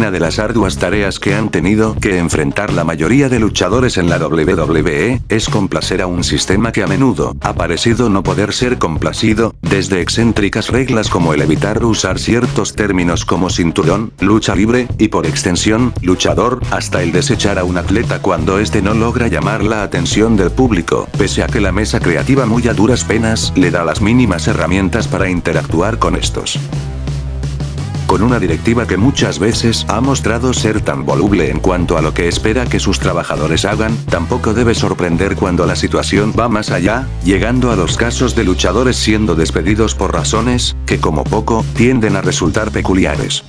una de las arduas tareas que han tenido que enfrentar la mayoría de luchadores en la WWE, es complacer a un sistema que a menudo ha parecido no poder ser complacido, desde excéntricas reglas como el evitar usar ciertos términos como cinturón, lucha libre, y por extensión, luchador, hasta el desechar a un atleta cuando este no logra llamar la atención del público, pese a que la mesa creativa muy a duras penas le da las mínimas herramientas para interactuar con estos. Con una directiva que muchas veces ha mostrado ser tan voluble en cuanto a lo que espera que sus trabajadores hagan, tampoco debe sorprender cuando la situación va más allá, llegando a los casos de luchadores siendo despedidos por razones que como poco tienden a resultar peculiares.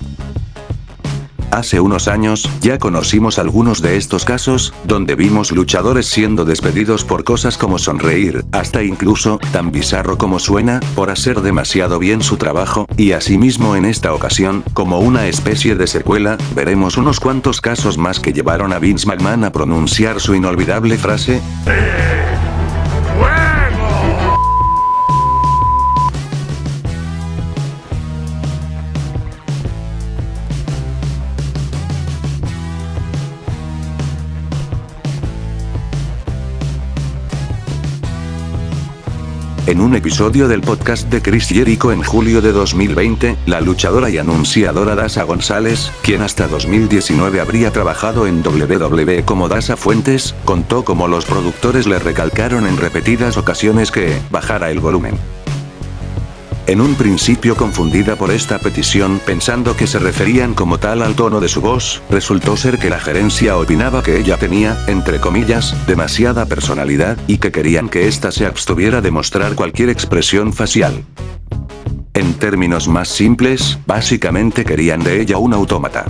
Hace unos años, ya conocimos algunos de estos casos, donde vimos luchadores siendo despedidos por cosas como sonreír, hasta incluso, tan bizarro como suena, por hacer demasiado bien su trabajo, y asimismo en esta ocasión, como una especie de secuela, veremos unos cuantos casos más que llevaron a Vince McMahon a pronunciar su inolvidable frase: En un episodio del podcast de Chris Jericho en julio de 2020, la luchadora y anunciadora Dasha González, quien hasta 2019 habría trabajado en WWE como Dasha Fuentes, contó cómo los productores le recalcaron en repetidas ocasiones que bajara el volumen. En un principio confundida por esta petición pensando que se referían como tal al tono de su voz, resultó ser que la gerencia opinaba que ella tenía, entre comillas, demasiada personalidad, y que querían que ésta se abstuviera de mostrar cualquier expresión facial. En términos más simples, básicamente querían de ella un autómata.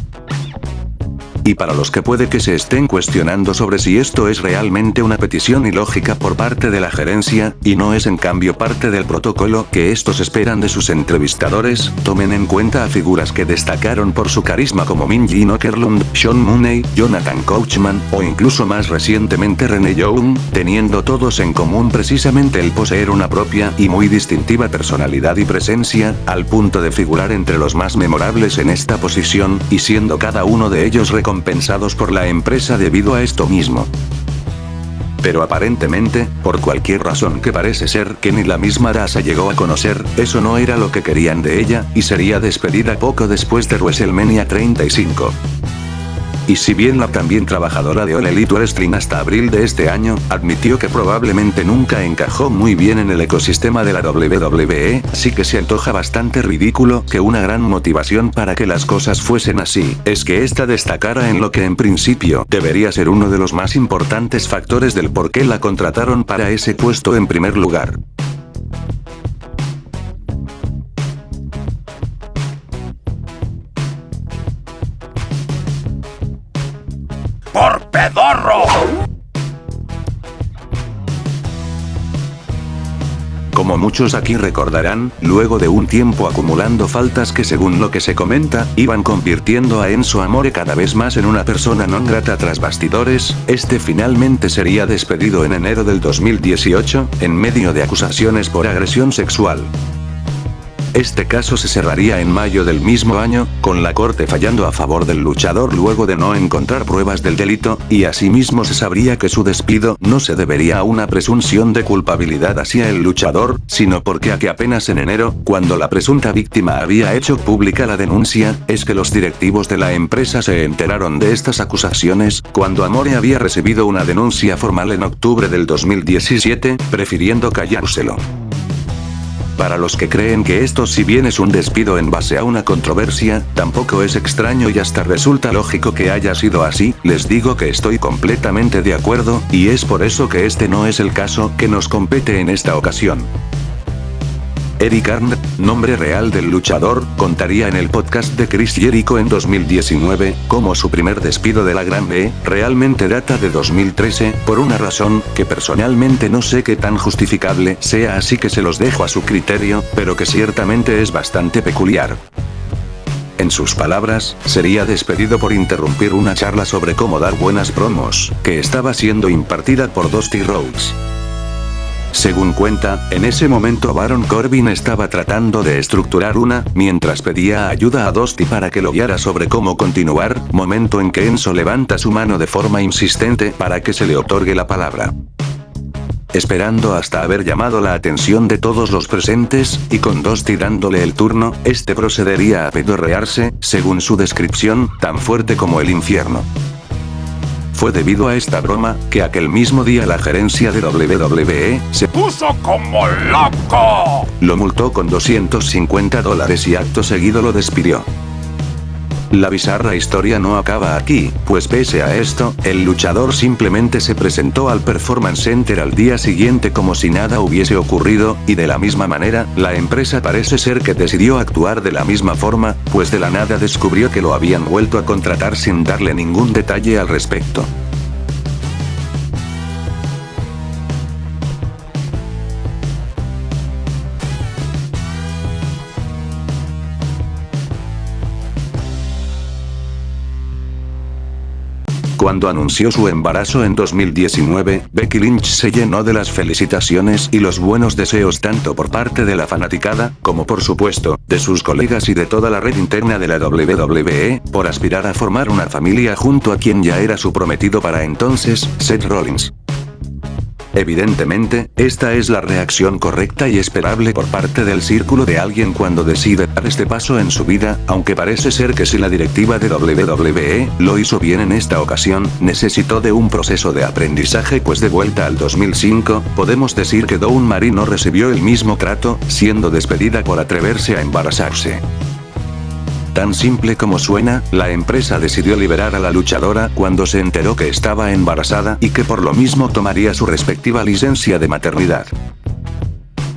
Y para los que puede que se estén cuestionando sobre si esto es realmente una petición ilógica por parte de la gerencia, y no es en cambio parte del protocolo que estos esperan de sus entrevistadores, tomen en cuenta a figuras que destacaron por su carisma como Minji Nokerlund, Sean Mooney, Jonathan Coachman, o incluso más recientemente Renee Young, teniendo todos en común precisamente el poseer una propia y muy distintiva personalidad y presencia, al punto de figurar entre los más memorables en esta posición, y siendo cada uno de ellos recompensados por la empresa debido a esto mismo. Pero aparentemente, por cualquier razón que parece ser que ni la misma Dasha llegó a conocer, eso no era lo que querían de ella, y sería despedida poco después de WrestleMania 35. Y si bien la también trabajadora de All Elite Wrestling hasta abril de este año, admitió que probablemente nunca encajó muy bien en el ecosistema de la WWE, sí que se antoja bastante ridículo que una gran motivación para que las cosas fuesen así, es que esta destacara en lo que en principio debería ser uno de los más importantes factores del por qué la contrataron para ese puesto en primer lugar. ¡Por pedorro! Como muchos aquí recordarán, luego de un tiempo acumulando faltas que según lo que se comenta, iban convirtiendo a Enzo Amore cada vez más en una persona non grata tras bastidores, este finalmente sería despedido en enero del 2018, en medio de acusaciones por agresión sexual. Este caso se cerraría en mayo del mismo año, con la corte fallando a favor del luchador luego de no encontrar pruebas del delito, y asimismo se sabría que su despido no se debería a una presunción de culpabilidad hacia el luchador, sino porque a que apenas en enero, cuando la presunta víctima había hecho pública la denuncia, es que los directivos de la empresa se enteraron de estas acusaciones, cuando Amore había recibido una denuncia formal en octubre del 2017, prefiriendo callárselo. Para los que creen que esto si bien es un despido en base a una controversia, tampoco es extraño y hasta resulta lógico que haya sido así, les digo que estoy completamente de acuerdo, y es por eso que este no es el caso que nos compete en esta ocasión. Eric Arndt, nombre real del luchador, contaría en el podcast de Chris Jericho en 2019, cómo su primer despido de la Gran B, realmente data de 2013, por una razón, que personalmente no sé qué tan justificable sea, así que se los dejo a su criterio, pero que ciertamente es bastante peculiar. En sus palabras, sería despedido por interrumpir una charla sobre cómo dar buenas promos, que estaba siendo impartida por Dusty Rhodes. Según cuenta, en ese momento Baron Corbin estaba tratando de estructurar una, mientras pedía ayuda a Dusty para que lo guiara sobre cómo continuar, momento en que Enzo levanta su mano de forma insistente para que se le otorgue la palabra. Esperando hasta haber llamado la atención de todos los presentes, y con Dusty dándole el turno, este procedería a pedorrearse, según su descripción, tan fuerte como el infierno. Fue debido a esta broma, que aquel mismo día la gerencia de WWE se puso como loco. Lo multó con $250 y acto seguido lo despidió. La bizarra historia no acaba aquí, pues pese a esto, el luchador simplemente se presentó al Performance Center al día siguiente como si nada hubiese ocurrido, y de la misma manera, la empresa parece ser que decidió actuar de la misma forma, pues de la nada descubrió que lo habían vuelto a contratar sin darle ningún detalle al respecto. Cuando anunció su embarazo en 2019, Becky Lynch se llenó de las felicitaciones y los buenos deseos tanto por parte de la fanaticada, como por supuesto, de sus colegas y de toda la red interna de la WWE, por aspirar a formar una familia junto a quien ya era su prometido para entonces, Seth Rollins. Evidentemente, esta es la reacción correcta y esperable por parte del círculo de alguien cuando decide dar este paso en su vida, aunque parece ser que si la directiva de WWE lo hizo bien en esta ocasión, necesitó de un proceso de aprendizaje, pues de vuelta al 2005, podemos decir que Dawn Marie no recibió el mismo trato, siendo despedida por atreverse a embarazarse. Tan simple como suena, la empresa decidió liberar a la luchadora cuando se enteró que estaba embarazada y que por lo mismo tomaría su respectiva licencia de maternidad.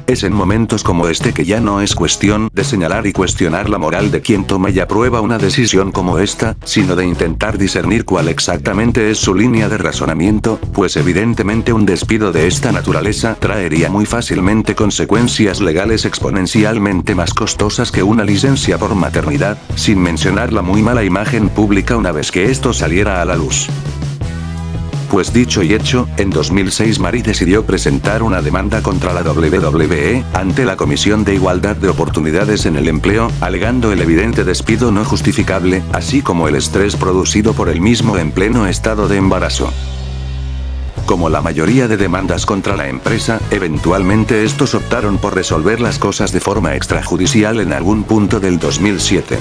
Es en momentos como este que ya no es cuestión de señalar y cuestionar la moral de quien toma y aprueba una decisión como esta, sino de intentar discernir cuál exactamente es su línea de razonamiento, pues evidentemente un despido de esta naturaleza traería muy fácilmente consecuencias legales exponencialmente más costosas que una licencia por maternidad, sin mencionar la muy mala imagen pública una vez que esto saliera a la luz. Pues dicho y hecho, en 2006 Marie decidió presentar una demanda contra la WWE, ante la Comisión de Igualdad de Oportunidades en el Empleo, alegando el evidente despido no justificable, así como el estrés producido por el mismo en pleno estado de embarazo. Como la mayoría de demandas contra la empresa, eventualmente estos optaron por resolver las cosas de forma extrajudicial en algún punto del 2007.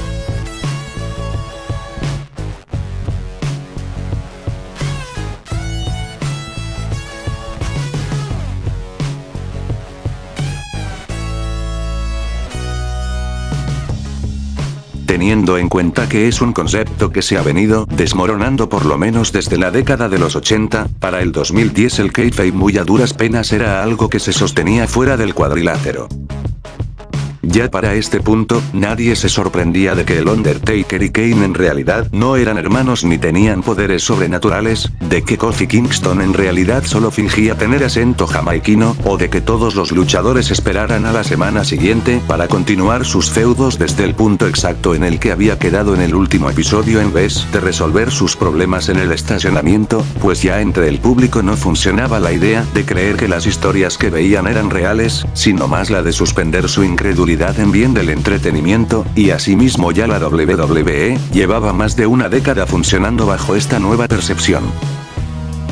Teniendo en cuenta que es un concepto que se ha venido desmoronando por lo menos desde la década de los 80, para el 2010 el kayfabe muy a duras penas era algo que se sostenía fuera del cuadrilátero. Ya para este punto, nadie se sorprendía de que el Undertaker y Kane en realidad no eran hermanos ni tenían poderes sobrenaturales, de que Kofi Kingston en realidad solo fingía tener acento jamaiquino, o de que todos los luchadores esperaran a la semana siguiente para continuar sus feudos desde el punto exacto en el que había quedado en el último episodio en vez de resolver sus problemas en el estacionamiento, pues ya entre el público no funcionaba la idea de creer que las historias que veían eran reales, sino más la de suspender su incredulidad en bien del entretenimiento, y asimismo ya la WWE llevaba más de una década funcionando bajo esta nueva percepción.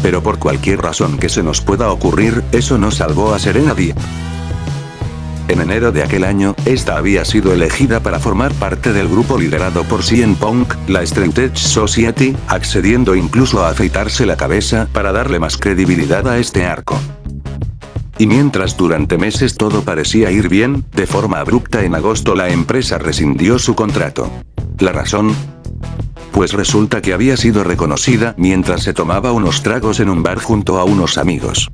Pero por cualquier razón que se nos pueda ocurrir, eso no salvó a Serena Deeb. En enero de aquel año, esta había sido elegida para formar parte del grupo liderado por CM Punk, la Straight Edge Society, accediendo incluso a afeitarse la cabeza para darle más credibilidad a este arco. Y mientras durante meses todo parecía ir bien, de forma abrupta en agosto la empresa rescindió su contrato. ¿La razón? Pues resulta que había sido reconocida mientras se tomaba unos tragos en un bar junto a unos amigos.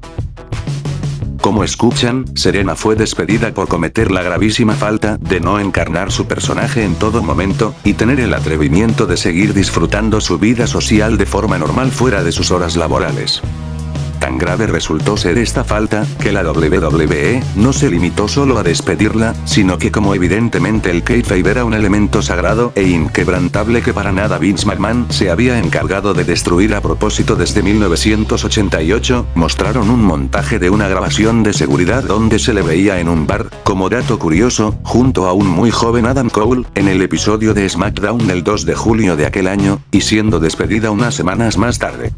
Como escuchan, Serena fue despedida por cometer la gravísima falta de no encarnar su personaje en todo momento, y tener el atrevimiento de seguir disfrutando su vida social de forma normal fuera de sus horas laborales. Tan grave resultó ser esta falta, que la WWE no se limitó solo a despedirla, sino que como evidentemente el kayfabe era un elemento sagrado e inquebrantable que para nada Vince McMahon se había encargado de destruir a propósito desde 1988, mostraron un montaje de una grabación de seguridad donde se le veía en un bar, como dato curioso, junto a un muy joven Adam Cole, en el episodio de SmackDown del 2 de julio de aquel año, y siendo despedida unas semanas más tarde.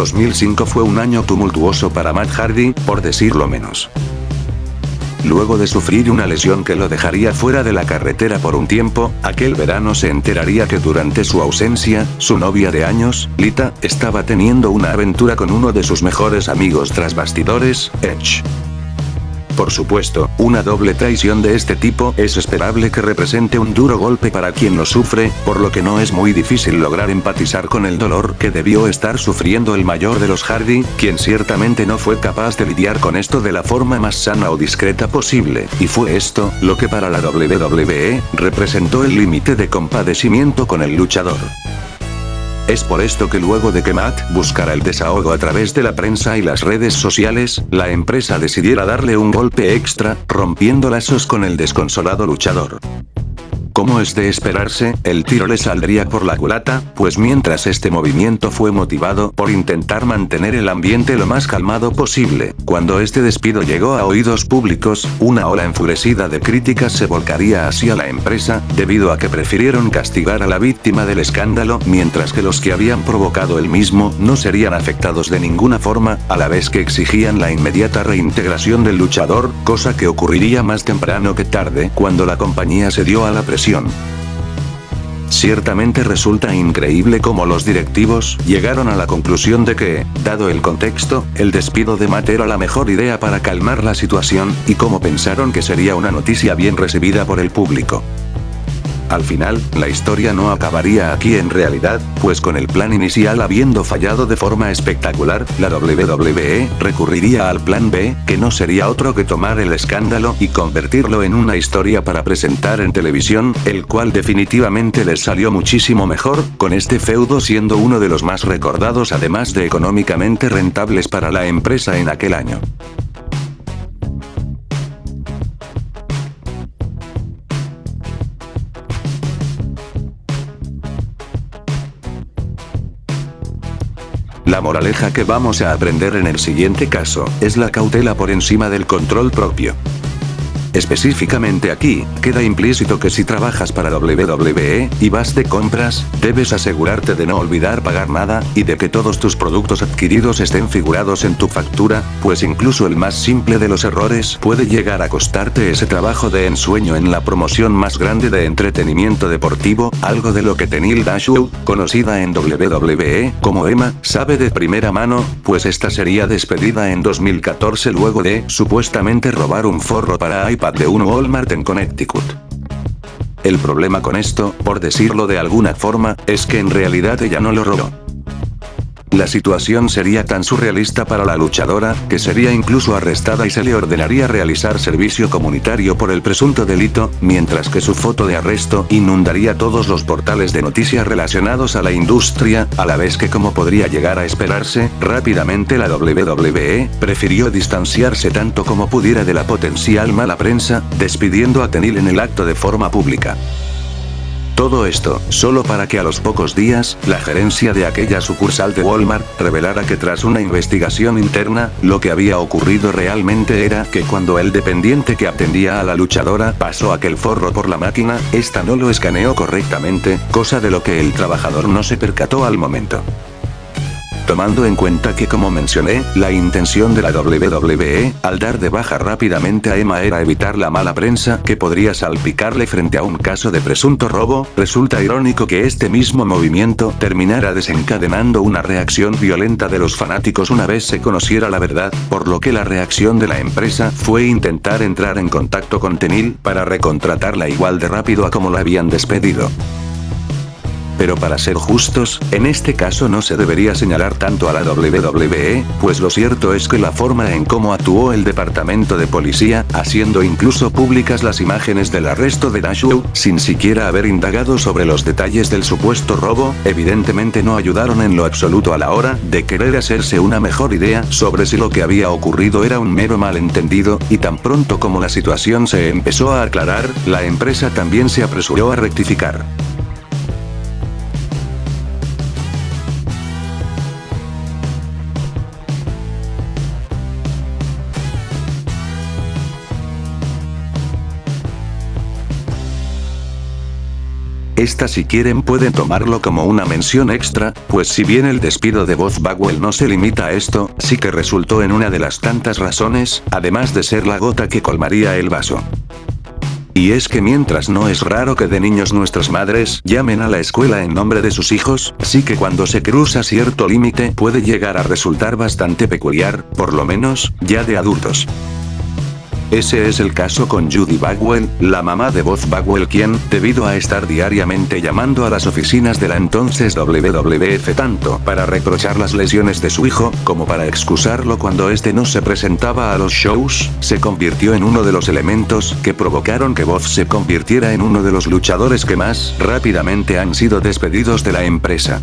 ...2005 fue un año tumultuoso para Matt Hardy, por decirlo menos. Luego de sufrir una lesión que lo dejaría fuera de la carretera por un tiempo, aquel verano se enteraría que durante su ausencia, su novia de años, Lita, estaba teniendo una aventura con uno de sus mejores amigos tras bastidores, Edge. Por supuesto, una doble traición de este tipo es esperable que represente un duro golpe para quien lo sufre, por lo que no es muy difícil lograr empatizar con el dolor que debió estar sufriendo el mayor de los Hardy, quien ciertamente no fue capaz de lidiar con esto de la forma más sana o discreta posible, y fue esto, lo que para la WWE, representó el límite de compadecimiento con el luchador. Es por esto que luego de que Matt buscara el desahogo a través de la prensa y las redes sociales, la empresa decidiera darle un golpe extra, rompiendo lazos con el desconsolado luchador. Como es de esperarse, el tiro le saldría por la culata, pues mientras este movimiento fue motivado por intentar mantener el ambiente lo más calmado posible, cuando este despido llegó a oídos públicos, una ola enfurecida de críticas se volcaría hacia la empresa, debido a que prefirieron castigar a la víctima del escándalo, mientras que los que habían provocado el mismo no serían afectados de ninguna forma, a la vez que exigían la inmediata reintegración del luchador, cosa que ocurriría más temprano que tarde, cuando la compañía se dio a la presión. Ciertamente resulta increíble cómo los directivos llegaron a la conclusión de que, dado el contexto, el despido de Matt era la mejor idea para calmar la situación, y cómo pensaron que sería una noticia bien recibida por el público. Al final, la historia no acabaría aquí en realidad, pues con el plan inicial habiendo fallado de forma espectacular, la WWE recurriría al plan B, que no sería otro que tomar el escándalo y convertirlo en una historia para presentar en televisión, el cual definitivamente les salió muchísimo mejor, con este feudo siendo uno de los más recordados además de económicamente rentables para la empresa en aquel año. La moraleja que vamos a aprender en el siguiente caso, es la cautela por encima del control propio. Específicamente aquí, queda implícito que si trabajas para WWE, y vas de compras, debes asegurarte de no olvidar pagar nada, y de que todos tus productos adquiridos estén figurados en tu factura, pues incluso el más simple de los errores puede llegar a costarte ese trabajo de ensueño en la promoción más grande de entretenimiento deportivo, algo de lo que Tenille Dashwood, conocida en WWE como Emma, sabe de primera mano, pues esta sería despedida en 2014 luego de, supuestamente robar un forro para iPad de un Walmart en Connecticut. El problema con esto, por decirlo de alguna forma, es que en realidad ella no lo robó. La situación sería tan surrealista para la luchadora, que sería incluso arrestada y se le ordenaría realizar servicio comunitario por el presunto delito, mientras que su foto de arresto inundaría todos los portales de noticias relacionados a la industria, a la vez que, como podría llegar a esperarse, rápidamente la WWE prefirió distanciarse tanto como pudiera de la potencial mala prensa, despidiendo a Tenille en el acto de forma pública. Todo esto, solo para que a los pocos días, la gerencia de aquella sucursal de Walmart, revelara que tras una investigación interna, lo que había ocurrido realmente era que cuando el dependiente que atendía a la luchadora pasó aquel forro por la máquina, esta no lo escaneó correctamente, cosa de lo que el trabajador no se percató al momento. Tomando en cuenta que, como mencioné, la intención de la WWE, al dar de baja rápidamente a Emma era evitar la mala prensa que podría salpicarle frente a un caso de presunto robo, resulta irónico que este mismo movimiento terminara desencadenando una reacción violenta de los fanáticos una vez se conociera la verdad, por lo que la reacción de la empresa fue intentar entrar en contacto con Tenille para recontratarla igual de rápido a como la habían despedido. Pero para ser justos, en este caso no se debería señalar tanto a la WWE, pues lo cierto es que la forma en cómo actuó el departamento de policía, haciendo incluso públicas las imágenes del arresto de Nashu, sin siquiera haber indagado sobre los detalles del supuesto robo, evidentemente no ayudaron en lo absoluto a la hora de querer hacerse una mejor idea sobre si lo que había ocurrido era un mero malentendido, y tan pronto como la situación se empezó a aclarar, la empresa también se apresuró a rectificar. Esta si quieren pueden tomarlo como una mención extra, pues si bien el despido de Bob Bagwell no se limita a esto, sí que resultó en una de las tantas razones, además de ser la gota que colmaría el vaso. Y es que mientras no es raro que de niños nuestras madres llamen a la escuela en nombre de sus hijos, sí que cuando se cruza cierto límite puede llegar a resultar bastante peculiar, por lo menos, ya de adultos. Ese es el caso con Judy Bagwell, la mamá de Bob Bagwell, quien, debido a estar diariamente llamando a las oficinas de la entonces WWF tanto para reprochar las lesiones de su hijo, como para excusarlo cuando este no se presentaba a los shows, se convirtió en uno de los elementos que provocaron que Bob se convirtiera en uno de los luchadores que más rápidamente han sido despedidos de la empresa.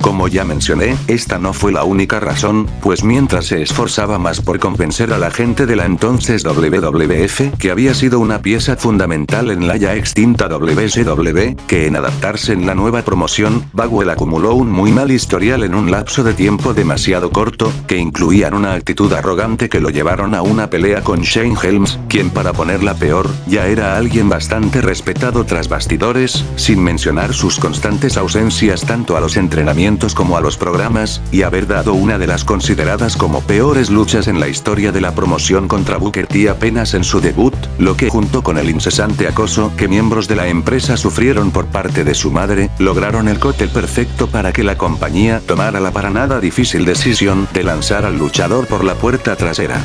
Como ya mencioné, esta no fue la única razón, pues mientras se esforzaba más por convencer a la gente de la entonces WWF que había sido una pieza fundamental en la ya extinta WCW, que en adaptarse en la nueva promoción, Bagwell acumuló un muy mal historial en un lapso de tiempo demasiado corto, que incluían una actitud arrogante que lo llevaron a una pelea con Shane Helms, quien para ponerla peor, ya era alguien bastante respetado tras bastidores, sin mencionar sus constantes ausencias tanto a los entrenamientos como a los programas, y haber dado una de las consideradas como peores luchas en la historia de la promoción contra Booker T apenas en su debut, lo que junto con el incesante acoso que miembros de la empresa sufrieron por parte de su madre, lograron el cóctel perfecto para que la compañía tomara la para nada difícil decisión de lanzar al luchador por la puerta trasera.